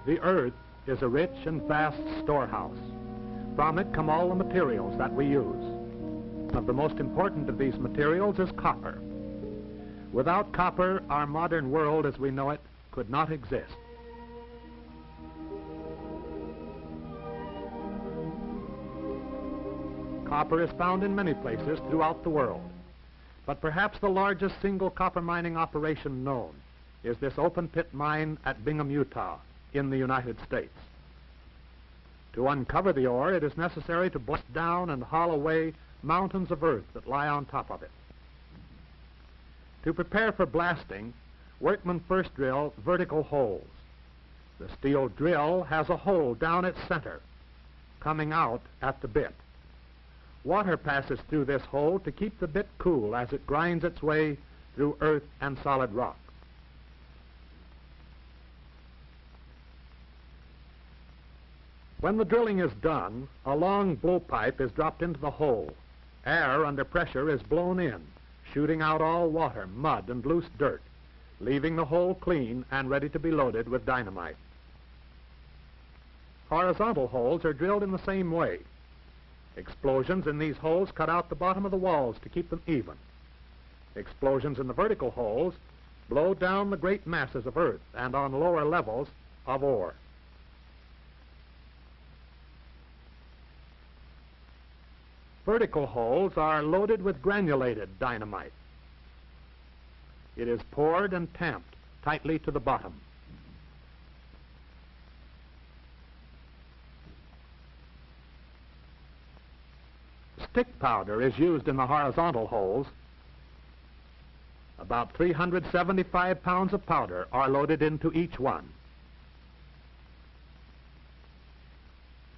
The earth is a rich and vast storehouse. From it come all the materials that we use. One of the most important of these materials is copper. Without copper, our modern world as we know it could not exist. Copper is found in many places throughout the world, but perhaps the largest single copper mining operation known is this open-pit mine at Bingham, Utah, in the United States. To uncover the ore, it is necessary to blast down and haul away mountains of earth that lie on top of it. To prepare for blasting, workmen first drill vertical holes. The steel drill has a hole down its center, coming out at the bit. Water passes through this hole to keep the bit cool as it grinds its way through earth and solid rock. When the drilling is done, a long blowpipe is dropped into the hole. Air under pressure is blown in, shooting out all water, mud, and loose dirt, leaving the hole clean and ready to be loaded with dynamite. Horizontal holes are drilled in the same way. Explosions in these holes cut out the bottom of the walls to keep them even. Explosions in the vertical holes blow down the great masses of earth and on lower levels of ore. Vertical holes are loaded with granulated dynamite. It is poured and tamped tightly to the bottom. Stick powder is used in the horizontal holes. About 375 pounds of powder are loaded into each one.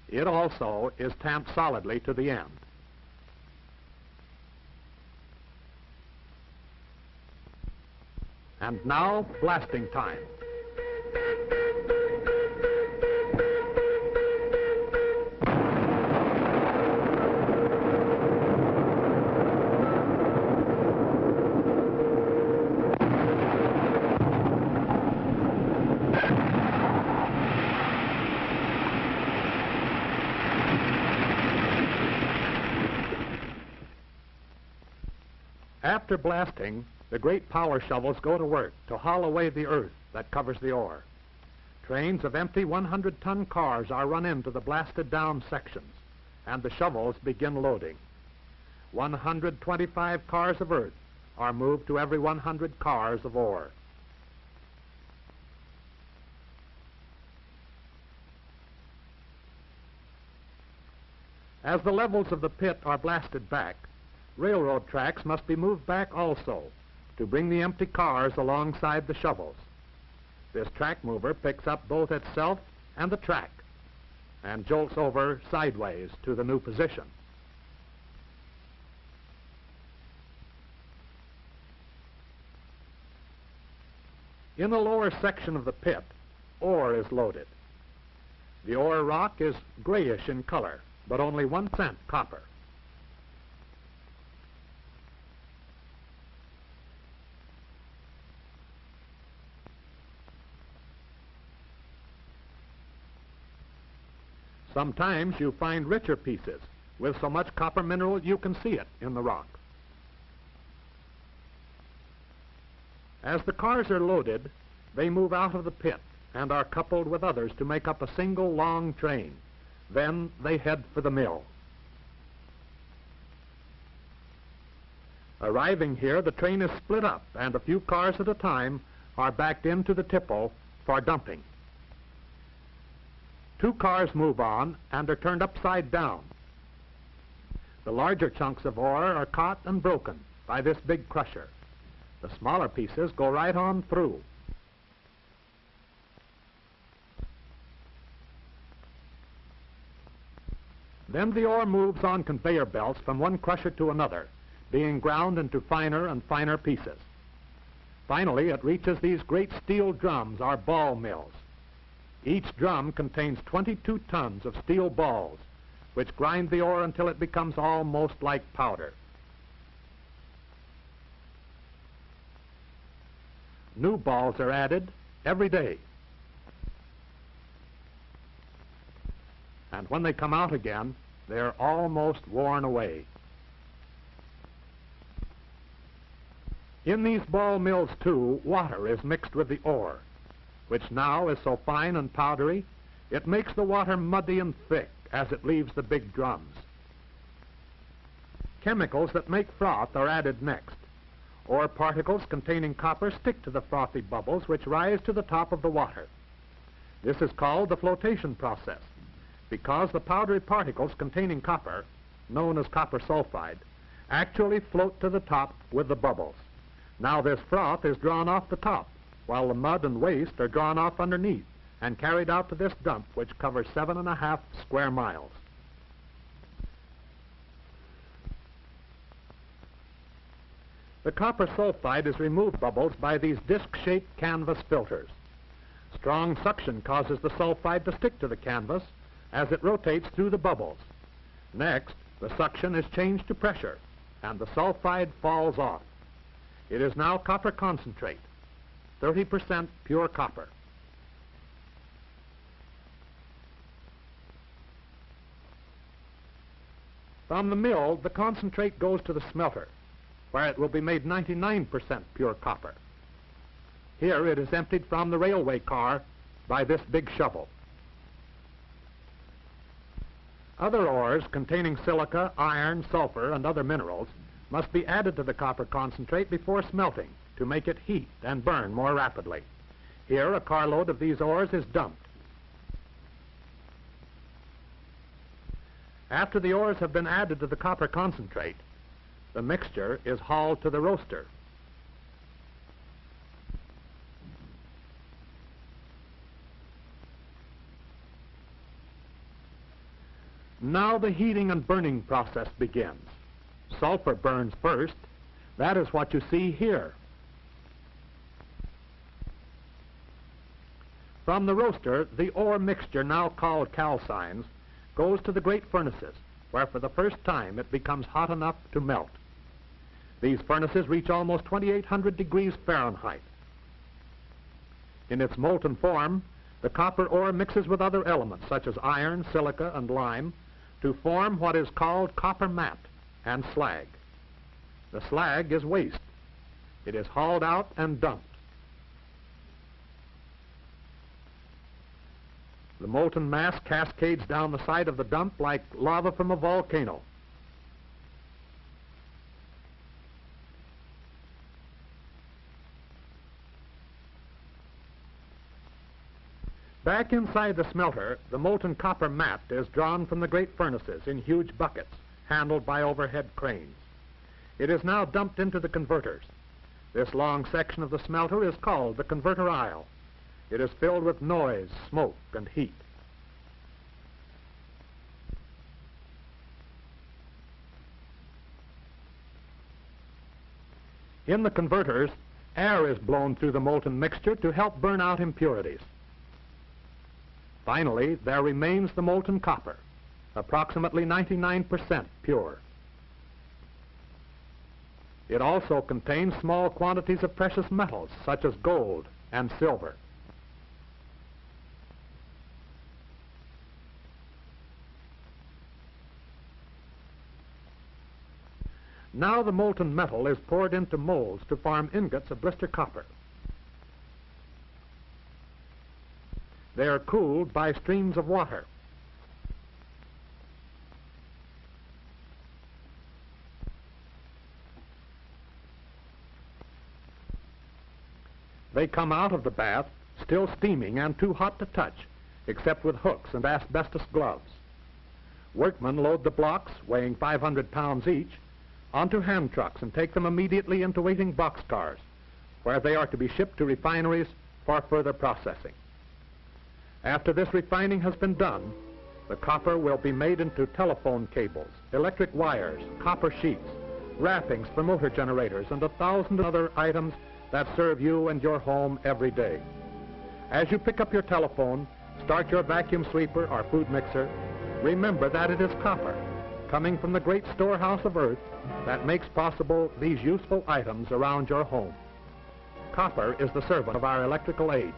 It also is tamped solidly to the end. And now, blasting time. After blasting, the great power shovels go to work to haul away the earth that covers the ore. Trains of empty 100-ton cars are run into the blasted down sections, and the shovels begin loading. 125 cars of earth are moved to every 100 cars of ore. As the levels of the pit are blasted back, railroad tracks must be moved back also to bring the empty cars alongside the shovels. This track mover picks up both itself and the track and jolts over sideways to the new position. In the lower section of the pit, ore is loaded. The ore rock is grayish in color, but only 1 cent copper. Sometimes you find richer pieces with so much copper mineral you can see it in the rock. As the cars are loaded, they move out of the pit and are coupled with others to make up a single long train. Then they head for the mill. Arriving here, the train is split up and a few cars at a time are backed into the tipple for dumping. 2 cars move on and are turned upside down. The larger chunks of ore are caught and broken by this big crusher. The smaller pieces go right on through. Then the ore moves on conveyor belts from one crusher to another, being ground into finer and finer pieces. Finally, it reaches these great steel drums, or ball mills. Each drum contains 22 tons of steel balls, which grind the ore until it becomes almost like powder. New balls are added every day. and when they come out again, they're almost worn away. In these ball mills, too, water is mixed with the ore, which now is so fine and powdery, it makes the water muddy and thick as it leaves the big drums. Chemicals that make froth are added next. Ore particles containing copper stick to the frothy bubbles which rise to the top of the water. This is called the flotation process, because the powdery particles containing copper, known as copper sulfide, actually float to the top with the bubbles. Now this froth is drawn off the top, while the mud and waste are drawn off underneath and carried out to this dump, which covers 7.5 square miles. The copper sulfide is removed bubbles by these disc-shaped canvas filters. Strong suction causes the sulfide to stick to the canvas as it rotates through the bubbles. Next, the suction is changed to pressure, and the sulfide falls off. It is now copper concentrate, 30% pure copper. From the mill, the concentrate goes to the smelter, where it will be made 99% pure copper. Here it is emptied from the railway car by this big shovel. Other ores containing silica, iron, sulfur, and other minerals must be added to the copper concentrate before smelting to make it heat and burn more rapidly. Here a carload of these ores is dumped. After the ores have been added to the copper concentrate, the mixture is hauled to the roaster. Now the heating and burning process begins. Sulfur burns first. That is what you see here. From the roaster, the ore mixture, now called calcines, goes to the great furnaces, where for the first time it becomes hot enough to melt. These furnaces reach almost 2,800 degrees Fahrenheit. In its molten form, the copper ore mixes with other elements such as iron, silica, and lime to form what is called copper matte and slag. The slag is waste. It is hauled out and dumped. The molten mass cascades down the side of the dump like lava from a volcano. Back inside the smelter, the molten copper matte is drawn from the great furnaces in huge buckets, handled by overhead cranes. It is now dumped into the converters. This long section of the smelter is called the converter aisle. It is filled with noise, smoke, and heat. In the converters, air is blown through the molten mixture to help burn out impurities. Finally, there remains the molten copper, approximately 99% pure. It also contains small quantities of precious metals, such as gold and silver. Now the molten metal is poured into molds to form ingots of blister copper. They are cooled by streams of water. They come out of the bath still steaming and too hot to touch, except with hooks and asbestos gloves. Workmen load the blocks, weighing 500 pounds each, onto hand trucks and take them immediately into waiting boxcars, where they are to be shipped to refineries for further processing. After this refining has been done, the copper will be made into telephone cables, electric wires, copper sheets, wrappings for motor generators, and 1,000 other items that serve you and your home every day. As you pick up your telephone, start your vacuum sweeper or food mixer, remember that it is copper, coming from the great storehouse of earth, that makes possible these useful items around your home. Copper is the servant of our electrical age.